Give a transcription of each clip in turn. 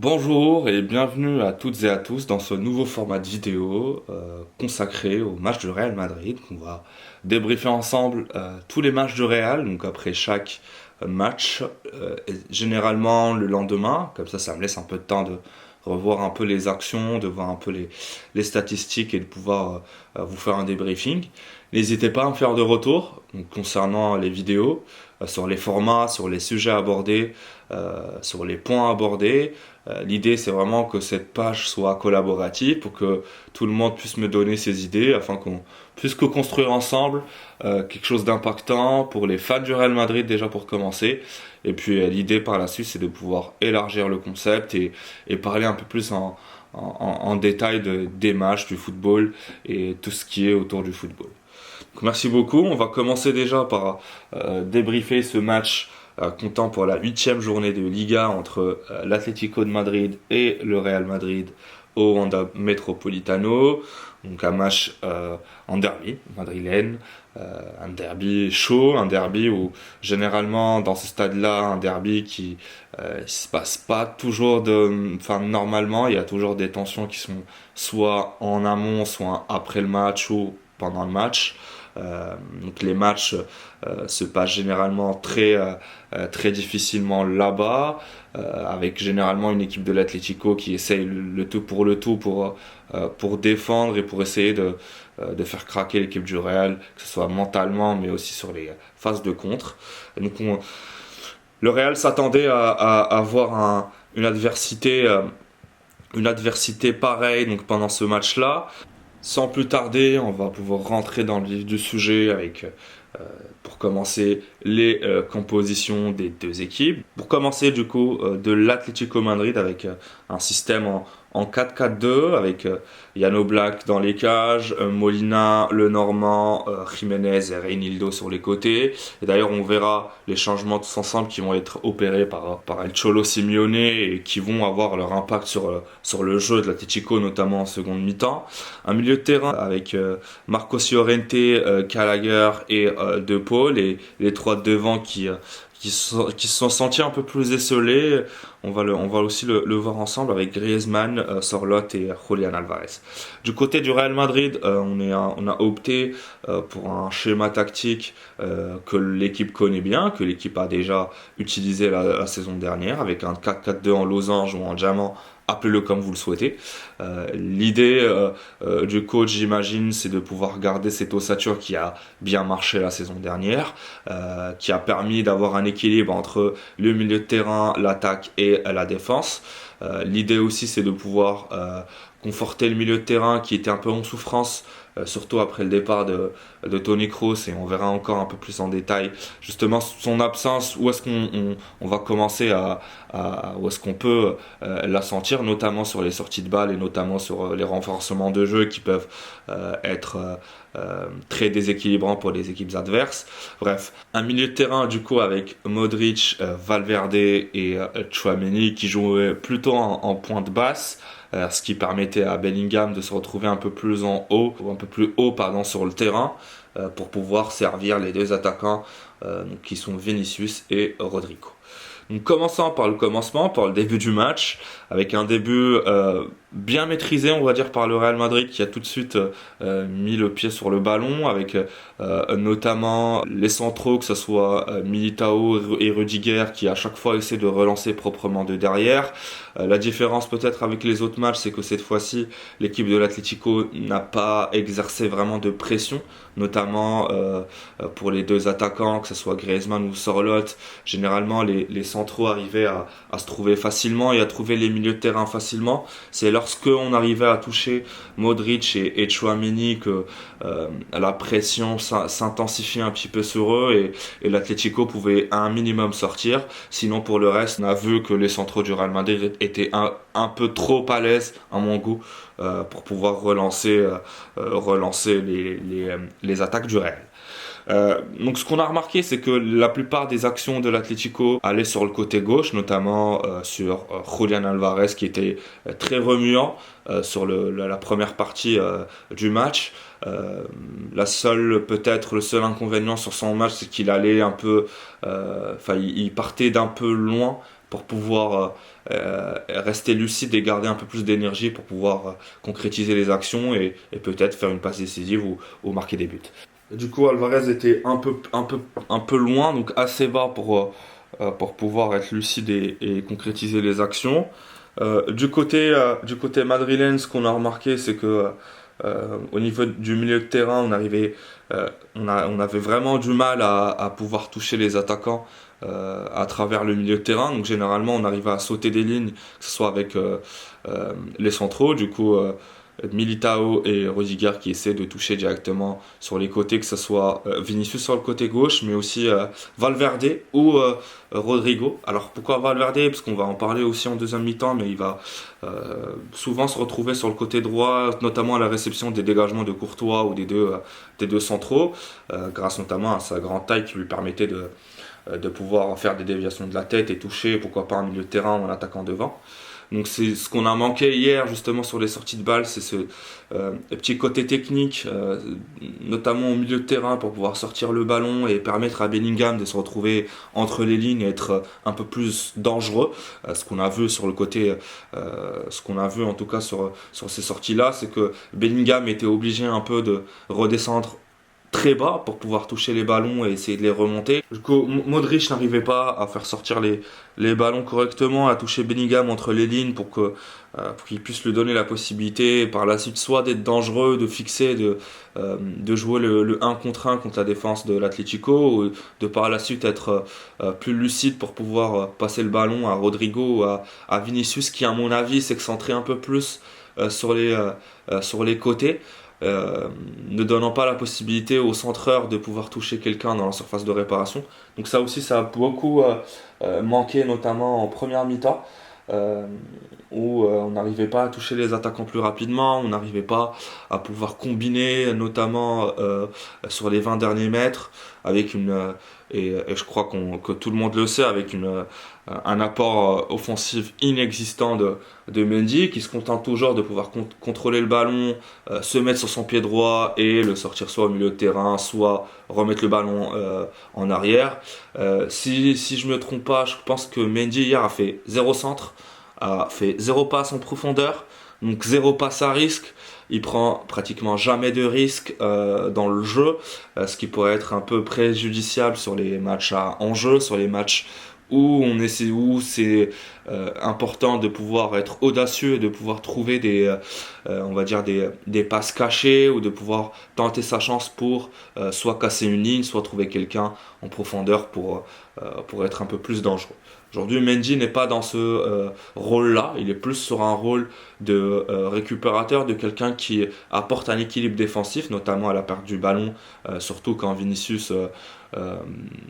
Bonjour et bienvenue à toutes et à tous dans ce nouveau format de vidéo consacré au match du Real Madrid. On va débriefer ensemble tous les matchs du Real, donc après chaque match, et généralement le lendemain, comme ça me laisse un peu de temps de revoir un peu les actions, de voir un peu les statistiques et de pouvoir vous faire un débriefing. N'hésitez pas à me faire de retour donc, concernant les vidéos, sur les formats, sur les sujets abordés, sur les points abordés. L'idée, c'est vraiment que cette page soit collaborative pour que tout le monde puisse me donner ses idées afin qu'on puisse co-construire ensemble quelque chose d'impactant pour les fans du Real Madrid déjà pour commencer. Et puis l'idée par la suite, c'est de pouvoir élargir le concept et parler un peu plus en détail des matchs, du football et tout ce qui est autour du football. Donc, merci beaucoup. On va commencer déjà par débriefer ce match comptant pour la 8e journée de Liga entre l'Atlético de Madrid et le Real Madrid au Wanda Metropolitano. Donc un match en derby madrilène, un derby chaud, un derby où généralement dans ce stade-là, un derby qui se passe pas toujours enfin normalement il y a toujours des tensions qui sont soit en amont, soit après le match ou pendant le match. Donc les matchs se passent généralement très difficilement là-bas, avec généralement une équipe de l'Atlético qui essaye le tout pour défendre et pour essayer de faire craquer l'équipe du Real, que ce soit mentalement mais aussi sur les phases de contre. Et donc le Real s'attendait à avoir une adversité pareille donc pendant ce match-là. Sans plus tarder, on va pouvoir rentrer dans le vif du sujet avec, pour commencer, les compositions des deux équipes. Pour commencer, du coup, de l'Atlético Madrid avec un système en 4-4-2 avec Jan Oblak dans les cages, Molina, le Normand, Jiménez et Reinildo sur les côtés. Et d'ailleurs, on verra les changements tous ensemble qui vont être opérés par El Cholo Simeone et qui vont avoir leur impact sur le jeu de l'Atlético, notamment en seconde mi-temps. Un milieu de terrain avec Marcos Llorente, Gallagher et De Paul et les trois de devant qui se sont sentis un peu plus esselés. On va aussi le voir ensemble avec Griezmann, Sorloth et Julián Álvarez. Du côté du Real Madrid, on a opté pour un schéma tactique que l'équipe connaît bien, que l'équipe a déjà utilisé la saison dernière, avec un 4-4-2 en losange ou en diamant, appelez-le comme vous le souhaitez. L'idée du coach, j'imagine, c'est de pouvoir garder cette ossature qui a bien marché la saison dernière, qui a permis d'avoir un équilibre entre le milieu de terrain, l'attaque et la défense. L'idée aussi, c'est de pouvoir conforter le milieu de terrain qui était un peu en souffrance, surtout après le départ de Toni Kroos, et on verra encore un peu plus en détail justement son absence, où est-ce qu'on va commencer où est-ce qu'on peut la sentir, notamment sur les sorties de balles et notamment sur les renforcements de jeu qui peuvent être très déséquilibrants pour les équipes adverses. Bref, un milieu de terrain du coup avec Modric, Valverde et Tchouaméni qui jouaient plutôt en pointe basse, ce qui permettait à Bellingham de se retrouver un peu plus en haut, ou un peu plus haut pardon, sur le terrain, pour pouvoir servir les deux attaquants qui sont Vinicius et Rodrigo. Donc commençons par le commencement, par le début du match, avec un début bien maîtrisé, on va dire, par le Real Madrid qui a tout de suite mis le pied sur le ballon, avec notamment les centraux, que ce soit Militao et Rudiger, qui à chaque fois essaient de relancer proprement de derrière. La différence peut-être avec les autres matchs, c'est que cette fois-ci, l'équipe de l'Atlético n'a pas exercé vraiment de pression, notamment pour les deux attaquants, que ce soit Griezmann ou Sorloth. Généralement, les centraux arrivaient à se trouver facilement et à trouver les milieux de terrain facilement. C'est lorsque on arrivait à toucher Modric et Tchouaméni que la pression s'intensifiait un petit peu sur eux et l'Atlético pouvait un minimum sortir. Sinon, pour le reste, on a vu que les centraux du Real Madrid étaient un peu trop à l'aise, à mon goût, pour pouvoir relancer les attaques du Real. Donc ce qu'on a remarqué, c'est que la plupart des actions de l'Atlético allaient sur le côté gauche, notamment sur Julián Álvarez qui était très remuant sur la première partie du match. Peut-être le seul inconvénient sur son match, c'est qu'il allait un peu, il partait d'un peu loin pour pouvoir rester lucide et garder un peu plus d'énergie pour pouvoir concrétiser les actions et peut-être faire une passe décisive ou marquer des buts. Du coup, Alvarez était un peu loin, donc assez bas pour pouvoir être lucide et concrétiser les actions. Du côté madrilène, ce qu'on a remarqué, c'est que au niveau du milieu de terrain, on avait vraiment du mal à pouvoir toucher les attaquants à travers le milieu de terrain. Donc généralement, on arrivait à sauter des lignes, que ce soit avec les centraux. Du coup, Militao et Rudiger qui essaient de toucher directement sur les côtés, que ce soit Vinicius sur le côté gauche, mais aussi Valverde ou Rodrigo. Alors pourquoi Valverde? Parce qu'on va en parler aussi en deuxième mi-temps, mais il va souvent se retrouver sur le côté droit, notamment à la réception des dégagements de Courtois ou des deux centraux, grâce notamment à sa grande taille qui lui permettait de pouvoir faire des déviations de la tête et toucher, pourquoi pas un milieu de terrain en attaquant devant. Donc c'est ce qu'on a manqué hier justement sur les sorties de balles, c'est ce petit côté technique, notamment au milieu de terrain pour pouvoir sortir le ballon et permettre à Bellingham de se retrouver entre les lignes et être un peu plus dangereux. Ce qu'on a vu sur le côté, ce qu'on a vu en tout cas sur ces sorties-là, c'est que Bellingham était obligé un peu de redescendre très bas pour pouvoir toucher les ballons et essayer de les remonter. Du coup, Modric n'arrivait pas à faire sortir les ballons correctement, à toucher Bellingham entre les lignes pour qu'il puisse lui donner la possibilité par la suite soit d'être dangereux, de fixer, de jouer le 1 contre 1 contre la défense de l'Atlético, ou de par la suite être plus lucide pour pouvoir passer le ballon à Rodrigo ou à Vinicius qui à mon avis s'excentrait un peu plus sur les côtés. Ne donnant pas la possibilité au centreur de pouvoir toucher quelqu'un dans la surface de réparation. Donc ça aussi, ça a beaucoup manqué, notamment en première mi-temps, où on n'arrivait pas à toucher les attaquants plus rapidement, on n'arrivait pas à pouvoir combiner, notamment sur les 20 derniers mètres, avec et je crois que tout le monde le sait, avec un apport offensif inexistant de Mendy, qui se contente toujours de pouvoir contrôler le ballon, se mettre sur son pied droit et le sortir soit au milieu de terrain, soit remettre le ballon en arrière. Si je me trompe pas, je pense que Mendy hier a fait 0 centre, a fait 0 passe en profondeur, donc 0 passe à risque. Il prend pratiquement jamais de risque dans le jeu, ce qui pourrait être un peu préjudiciable sur les matchs à enjeu, sur les matchs où c'est important de pouvoir être audacieux et de pouvoir trouver on va dire des passes cachées ou de pouvoir tenter sa chance pour soit casser une ligne, soit trouver quelqu'un en profondeur pour être un peu plus dangereux. Aujourd'hui, Mendy n'est pas dans ce rôle-là, il est plus sur un rôle de récupérateur, de quelqu'un qui apporte un équilibre défensif, notamment à la perte du ballon, surtout quand Vinicius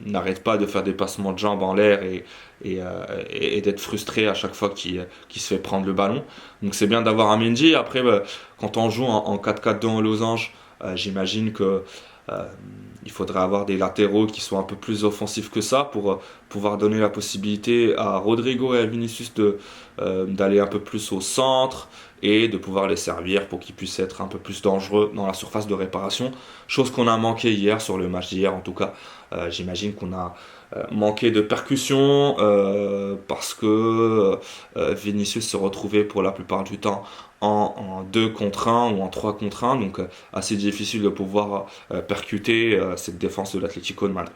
n'arrête pas de faire des passements de jambes en l'air et d'être frustré à chaque fois qu'il se fait prendre le ballon. Donc c'est bien d'avoir un Mendy. Après, quand on joue en 4-4-2 en losange, j'imagine que il faudrait avoir des latéraux qui soient un peu plus offensifs que ça pour pouvoir donner la possibilité à Rodrigo et à Vinicius d'aller un peu plus au centre et de pouvoir les servir pour qu'ils puissent être un peu plus dangereux dans la surface de réparation. Chose qu'on a manqué hier sur le match d'hier en tout cas. J'imagine qu'on a manqué de percussion parce que Vinicius se retrouvait pour la plupart du temps en 2 contre 1 ou en 3 contre 1, donc assez difficile de pouvoir percuter cette défense de l'Atlético de Madrid.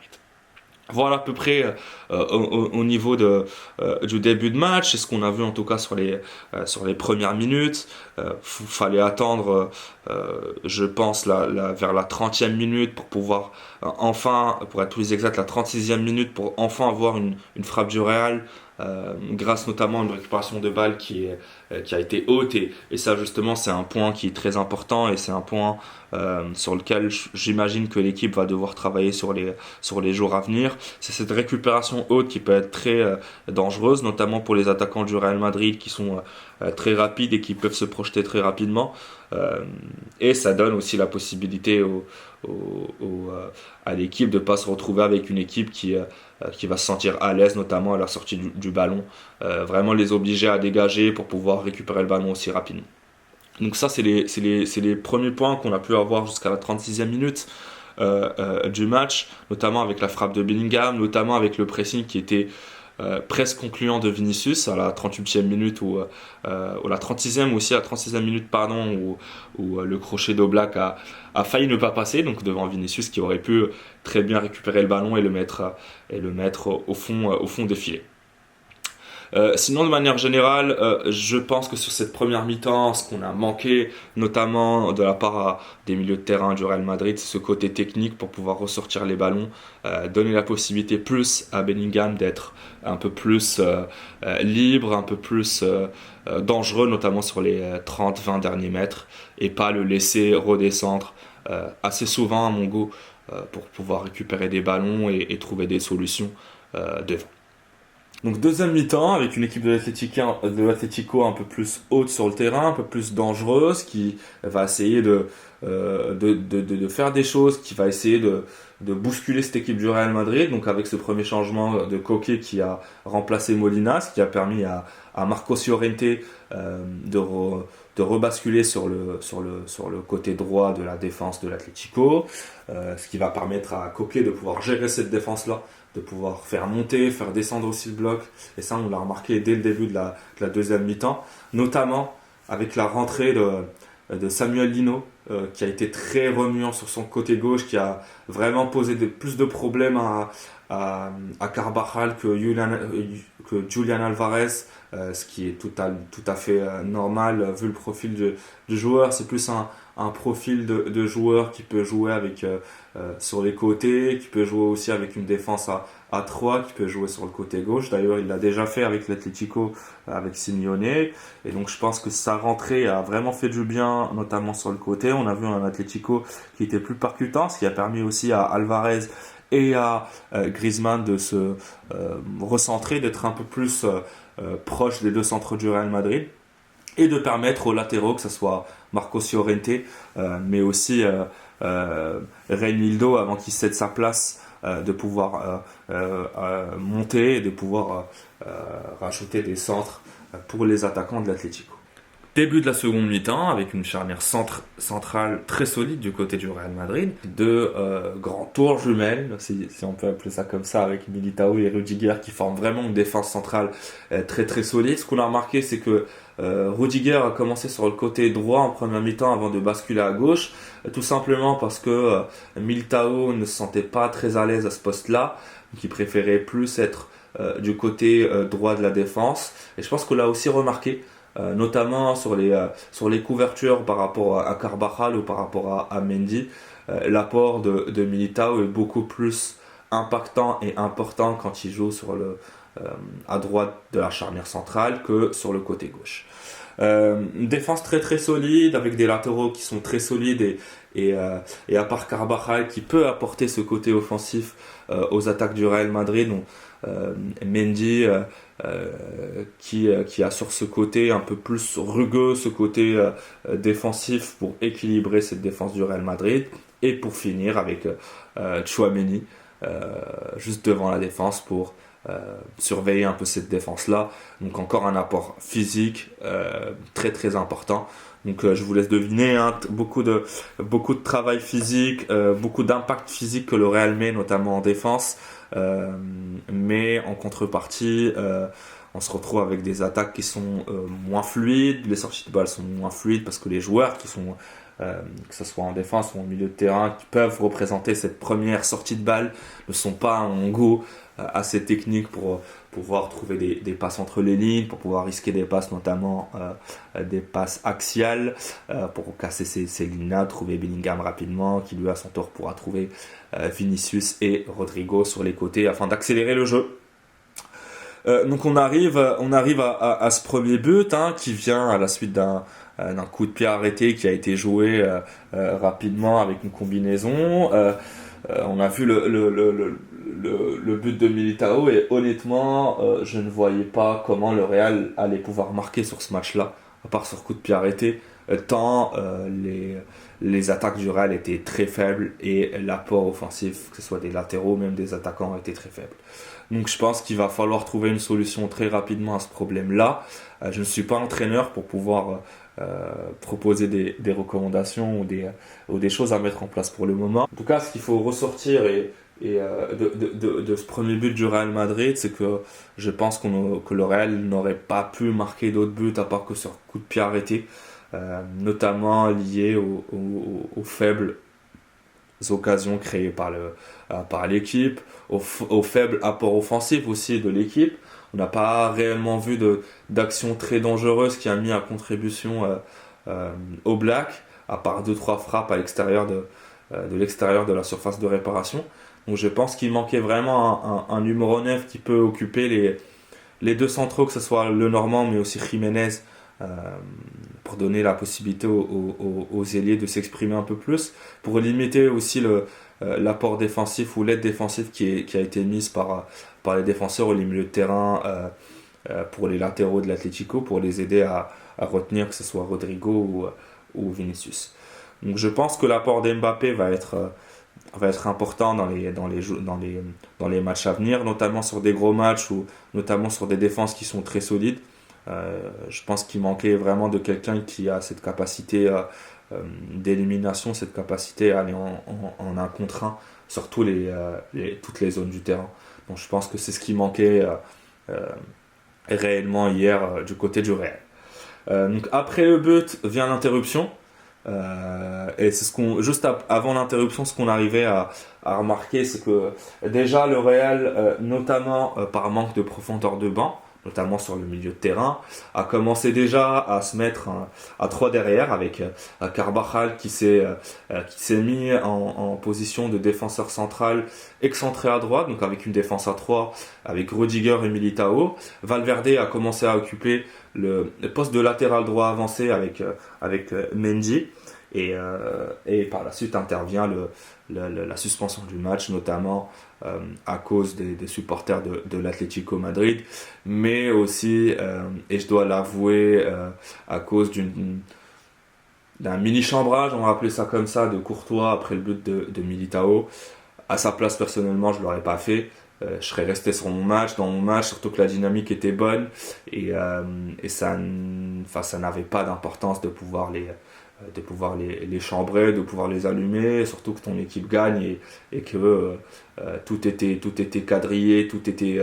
Voilà à peu près au niveau du début de match, c'est ce qu'on a vu en tout cas sur les premières minutes. Fallait attendre, je pense, vers la 30e minute pour pouvoir enfin, pour être plus exact, la 36e minute pour enfin avoir une frappe du Real. Grâce notamment à une récupération de balle qui a été haute et ça justement c'est un point qui est très important et c'est un point sur lequel j'imagine que l'équipe va devoir travailler sur les jours à venir. C'est cette récupération haute qui peut être très dangereuse, notamment pour les attaquants du Real Madrid qui sont très rapides et qui peuvent se projeter très rapidement. Et ça donne aussi la possibilité à l'équipe de ne pas se retrouver avec une équipe qui va se sentir à l'aise, notamment à la sortie du ballon. Vraiment les obliger à dégager pour pouvoir récupérer le ballon aussi rapidement. Donc ça, c'est les premiers points qu'on a pu avoir jusqu'à la 36e minute du match, notamment avec la frappe de Bellingham, notamment avec le pressing qui était presque concluant de Vinicius à la 38e minute ou la 36e aussi à la 36e minute pardon où le crochet d'Oblak a failli ne pas passer donc devant Vinicius qui aurait pu très bien récupérer le ballon et le mettre au fond des filets. Sinon, de manière générale, je pense que sur cette première mi-temps, ce qu'on a manqué, notamment de la part des milieux de terrain du Real Madrid, c'est ce côté technique pour pouvoir ressortir les ballons, donner la possibilité plus à Bellingham d'être un peu plus libre, un peu plus dangereux, notamment sur les 30-20 derniers mètres, et pas le laisser redescendre assez souvent à mon goût pour pouvoir récupérer des ballons et trouver des solutions devant. Donc deuxième mi-temps avec une équipe de l'Atlético un peu plus haute sur le terrain, un peu plus dangereuse, qui va essayer de faire des choses, qui va essayer de bousculer cette équipe du Real Madrid. Donc avec ce premier changement de Koke qui a remplacé Molina, ce qui a permis à Marcos Llorente de rebasculer sur le côté droit de la défense de l'Atlético, ce qui va permettre à Koke de pouvoir gérer cette défense-là, de pouvoir faire monter, faire descendre aussi le bloc. Et ça, on l'a remarqué dès le début de la deuxième mi-temps, notamment avec la rentrée de Samuel Lino, qui a été très remuant sur son côté gauche, qui a vraiment posé plus de problèmes à Carvajal que Julian Alvarez, ce qui est tout à fait normal vu le profil du joueur. C'est plus un profil de joueur qui peut jouer avec sur les côtés, qui peut jouer aussi avec une défense à 3, qui peut jouer sur le côté gauche. D'ailleurs, il l'a déjà fait avec l'Atlético, avec Simeone. Et donc, je pense que sa rentrée a vraiment fait du bien, notamment sur le côté. On a vu un Atlético qui était plus percutant, ce qui a permis aussi à Alvarez et à Griezmann de se recentrer, d'être un peu plus proche des deux centres du Real Madrid et de permettre aux latéraux, que ce soit Marcos Llorente, mais aussi Reinildo, avant qu'il cède sa place, de pouvoir monter et de pouvoir rajouter des centres pour les attaquants de l'Atlético. Début de la seconde mi-temps avec une charnière centrale très solide du côté du Real Madrid, deux grands tours jumelles, si on peut appeler ça comme ça, avec Militao et Rudiger qui forment vraiment une défense centrale très très solide. Ce qu'on a remarqué, c'est que Rudiger a commencé sur le côté droit en première mi-temps avant de basculer à gauche, tout simplement parce que Militao ne se sentait pas très à l'aise à ce poste-là, donc il préférait plus être du côté droit de la défense. Et je pense qu'on l'a aussi remarqué, notamment sur les couvertures par rapport à Carvajal ou par rapport à Mendy. L'apport de Militao est beaucoup plus impactant et important quand il joue à droite de la charnière centrale que sur le côté gauche. Une défense très très solide avec des latéraux qui sont très solides et à part Carvajal qui peut apporter ce côté offensif aux attaques du Real Madrid, donc Mendy qui a sur ce côté un peu plus rugueux, ce côté défensif pour équilibrer cette défense du Real Madrid, et pour finir avec Tchouaméni juste devant la défense pour surveiller un peu cette défense-là. Donc encore un apport physique très très important. Donc je vous laisse deviner, beaucoup de travail physique, beaucoup d'impact physique que le Real met, notamment en défense. Mais en contrepartie, on se retrouve avec des attaques qui sont moins fluides, les sorties de balles sont moins fluides parce que les joueurs qui sont, que ce soit en défense ou en milieu de terrain, qui peuvent représenter cette première sortie de balle, ne sont pas en go assez techniques pour pouvoir trouver des passes entre les lignes, pour pouvoir risquer des passes, notamment des passes axiales, pour casser ces lignes-là, trouver Bellingham rapidement, qui lui à son tour pourra trouver Vinicius et Rodrigo sur les côtés afin d'accélérer le jeu. Donc on arrive à ce premier but qui vient à la suite d'un coup de pied arrêté qui a été joué rapidement avec une combinaison. On a vu le but de Militao et honnêtement je ne voyais pas comment le Real allait pouvoir marquer sur ce match-là, à part sur coup de pied arrêté, tant les attaques du Real étaient très faibles et l'apport offensif, que ce soit des latéraux, même des attaquants, était très faible. Donc je pense qu'il va falloir trouver une solution très rapidement à ce problème-là. Je ne suis pas entraîneur pour pouvoir proposer des recommandations ou des choses à mettre en place pour le moment. En tout cas, ce qu'il faut ressortir, et de ce premier but du Real Madrid, c'est que je pense que le Real n'aurait pas pu marquer d'autres buts à part que sur coup de pied arrêté, notamment lié aux faibles occasions créées par l'équipe, au faible apport offensif aussi de l'équipe. On n'a pas réellement vu d'action très dangereuse qui a mis à contribution au Black, à part 2-3 frappes à l'extérieur de l'extérieur de la surface de réparation. Donc je pense qu'il manquait vraiment un numéro 9 qui peut occuper les deux centraux, que ce soit le Normand mais aussi Jiménez, euh, pour donner la possibilité aux ailiers de s'exprimer un peu plus, pour limiter aussi l'apport défensif ou l'aide défensive qui a été mise par les défenseurs ou les milieux de terrain pour les latéraux de l'Atlético, pour les aider à retenir que ce soit Rodrigo ou Vinicius. Donc je pense que l'apport d'Mbappé va être important dans les matchs à venir, notamment sur des gros matchs ou notamment sur des défenses qui sont très solides. Je pense qu'il manquait vraiment de quelqu'un qui a cette capacité d'élimination, cette capacité à aller en un contre un sur toutes les zones du terrain. Donc je pense que c'est ce qui manquait réellement hier du côté du Real. Donc après le but vient l'interruption. Et c'est juste avant l'interruption, ce qu'on arrivait à remarquer, c'est que déjà le Real, notamment par manque de profondeur de banc, notamment sur le milieu de terrain, a commencé déjà à se mettre à 3 derrière avec Carvajal qui s'est mis en position de défenseur central excentré à droite, donc avec une défense à 3 avec Rudiger et Militao. Valverde a commencé à occuper le poste de latéral droit avancé avec Mendy. Et par la suite intervient la suspension du match, notamment à cause des supporters de l'Atlético Madrid, mais aussi, et je dois l'avouer, à cause d'un mini-chambrage, on va appeler ça comme ça, de Courtois après le but de Militao. À sa place, personnellement, je ne l'aurais pas fait. Je serais resté dans mon match, surtout que la dynamique était bonne et ça n'avait pas d'importance de pouvoir les chambrer, de pouvoir les allumer, surtout que ton équipe gagne et que tout était quadrillé, tout était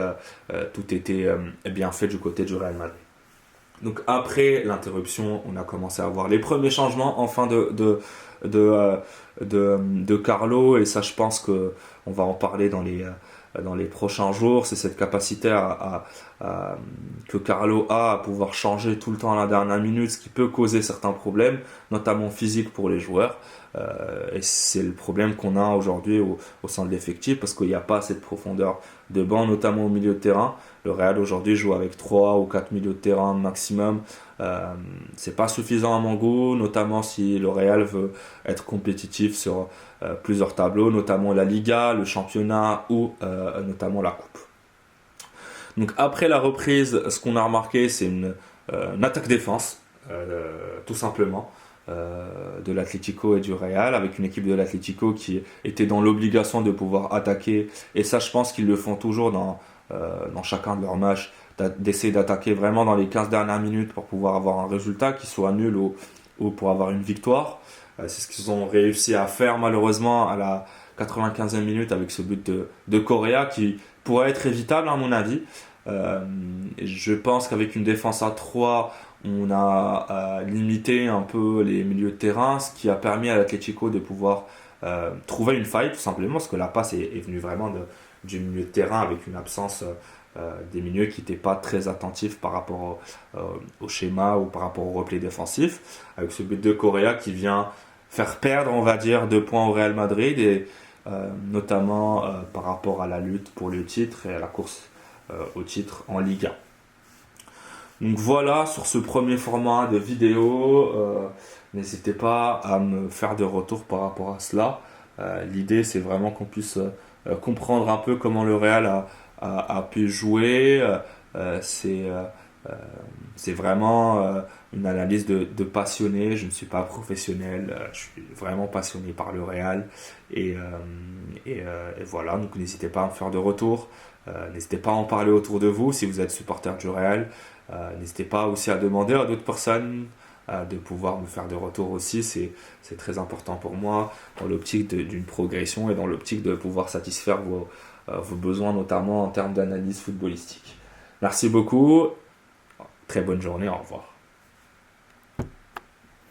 bien fait du côté du Real Madrid. Donc après l'interruption, on a commencé à voir les premiers changements enfin de Carlo, et ça je pense que on va en parler dans les prochains jours. C'est cette capacité que Carlo a à pouvoir changer tout le temps à la dernière minute, ce qui peut causer certains problèmes, notamment physiques pour les joueurs. Et c'est le problème qu'on a aujourd'hui au sein de l'effectif, parce qu'il n'y a pas assez de profondeur de banc, notamment au milieu de terrain. Le Real aujourd'hui joue avec 3 ou 4 milieux de terrain maximum. C'est pas suffisant à mon goût, notamment si le Real veut être compétitif sur plusieurs tableaux, notamment la Liga, le championnat ou notamment la Coupe. Donc après la reprise, ce qu'on a remarqué, c'est une attaque-défense, tout simplement, de l'Atlético et du Real, avec une équipe de l'Atlético qui était dans l'obligation de pouvoir attaquer, et ça je pense qu'ils le font toujours dans chacun de leurs matchs, d'essayer d'attaquer vraiment dans les 15 dernières minutes pour pouvoir avoir un résultat qui soit nul ou pour avoir une victoire. C'est ce qu'ils ont réussi à faire malheureusement à la 95e minute avec ce but de Correa qui pourrait être évitable à mon avis. Je pense qu'avec une défense à 3, on a limité un peu les milieux de terrain, ce qui a permis à l'Atlético de pouvoir trouver une faille tout simplement, parce que la passe est venue vraiment du milieu de terrain avec une absence des milieux qui n'étaient pas très attentifs par rapport au schéma ou par rapport au repli défensif, avec ce but de Correa qui vient faire perdre, on va dire, 2 points au Real Madrid, et notamment par rapport à la lutte pour le titre et à la course au titre en Liga. Donc voilà, sur ce premier format de vidéo, n'hésitez pas à me faire des retours par rapport à cela. L'idée, c'est vraiment qu'on puisse comprendre un peu comment le Real a pu jouer. C'est vraiment une analyse de passionné. Je ne suis pas professionnel, je suis vraiment passionné par le Real. Et voilà, donc n'hésitez pas à me faire de retours. N'hésitez pas à en parler autour de vous si vous êtes supporter du Real. N'hésitez pas aussi à demander à d'autres personnes de pouvoir me faire des retours aussi. C'est très important pour moi dans l'optique d'une progression et dans l'optique de pouvoir satisfaire vos besoins, notamment en termes d'analyse footballistique. Merci beaucoup, très bonne journée, au revoir.